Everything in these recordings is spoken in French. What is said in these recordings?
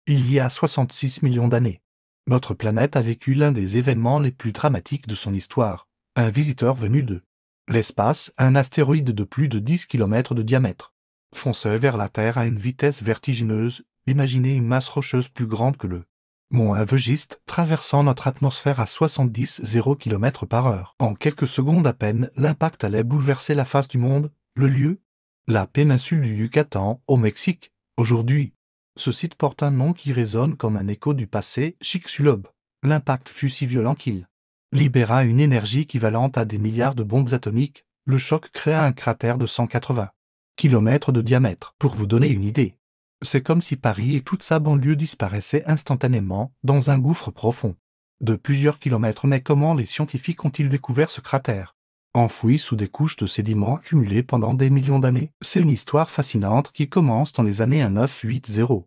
Il y a 66 millions d'années, notre planète a vécu l'un des événements les plus dramatiques de son histoire. Un visiteur venu de l'espace, un astéroïde de plus de 10 km de diamètre, fonçait vers la Terre à une vitesse vertigineuse. Imaginez une masse rocheuse plus grande que le mont Everest, traversant notre atmosphère à 70 km par heure. En quelques secondes à peine, l'impact allait bouleverser la face du monde. Le lieu? La péninsule du Yucatan, au Mexique. Aujourd'hui, ce site porte un nom qui résonne comme un écho du passé, Chicxulub. L'impact fut si violent qu'il libéra une énergie équivalente à des milliards de bombes atomiques. Le choc créa un cratère de 180 km de diamètre. Pour vous donner une idée, c'est comme si Paris et toute sa banlieue disparaissaient instantanément dans un gouffre profond de plusieurs kilomètres. Mais comment les scientifiques ont-ils découvert ce cratère? Enfoui sous des couches de sédiments accumulés pendant des millions d'années. C'est une histoire fascinante qui commence dans les années 1980,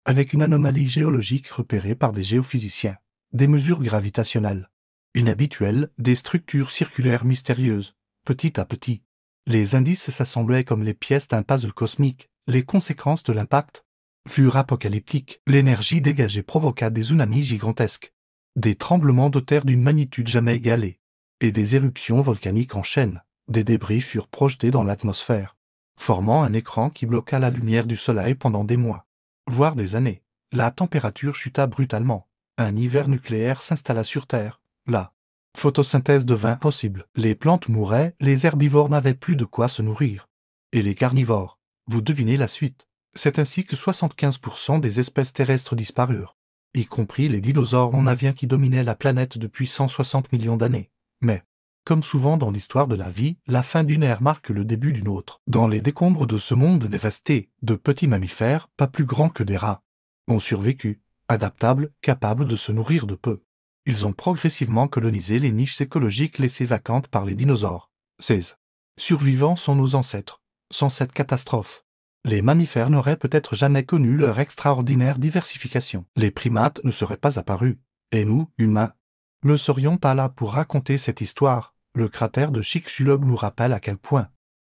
avec une anomalie géologique repérée par des géophysiciens, des mesures gravitationnelles inhabituelles, des structures circulaires mystérieuses. Petit à petit, les indices s'assemblaient comme les pièces d'un puzzle cosmique. Les conséquences de l'impact furent apocalyptiques. L'énergie dégagée provoqua des tsunamis gigantesques, des tremblements de terre d'une magnitude jamais égalée, et des éruptions volcaniques en chaîne. Des débris furent projetés dans l'atmosphère, formant un écran qui bloqua la lumière du soleil pendant des mois, voire des années. La température chuta brutalement. Un hiver nucléaire s'installa sur Terre. La photosynthèse devint impossible. Les plantes mouraient, les herbivores n'avaient plus de quoi se nourrir. Et les carnivores? Vous devinez la suite. C'est ainsi que 75% des espèces terrestres disparurent, y compris les dinosaures en aviens qui dominaient la planète depuis 160 millions d'années. Mais, comme souvent dans l'histoire de la vie, la fin d'une ère marque le début d'une autre. Dans les décombres de ce monde dévasté, de petits mammifères, pas plus grands que des rats, ont survécu, adaptables, capables de se nourrir de peu. Ils ont progressivement colonisé les niches écologiques laissées vacantes par les dinosaures. Ces survivants sont nos ancêtres. Sans cette catastrophe, les mammifères n'auraient peut-être jamais connu leur extraordinaire diversification. Les primates ne seraient pas apparus. Et nous, humains, ne serions pas là pour raconter cette histoire. Le cratère de Chicxulub nous rappelle à quel point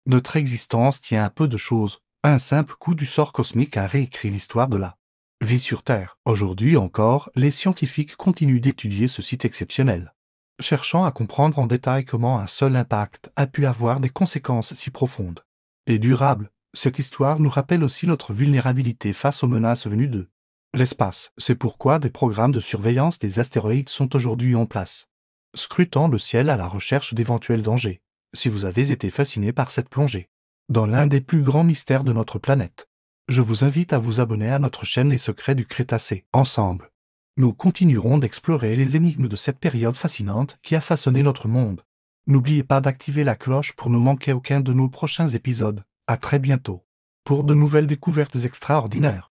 notre existence tient à peu de choses. Un simple coup du sort cosmique a réécrit l'histoire de la vie sur Terre. Aujourd'hui encore, les scientifiques continuent d'étudier ce site exceptionnel, cherchant à comprendre en détail comment un seul impact a pu avoir des conséquences si profondes et durables. Cette histoire nous rappelle aussi notre vulnérabilité face aux menaces venues de l'espace. C'est pourquoi des programmes de surveillance des astéroïdes sont aujourd'hui en place, scrutant le ciel à la recherche d'éventuels dangers. Si vous avez été fasciné par cette plongée dans l'un des plus grands mystères de notre planète, je vous invite à vous abonner à notre chaîne Les Secrets du Crétacé. Ensemble, nous continuerons d'explorer les énigmes de cette période fascinante qui a façonné notre monde. N'oubliez pas d'activer la cloche pour ne manquer aucun de nos prochains épisodes. À très bientôt pour de nouvelles découvertes extraordinaires.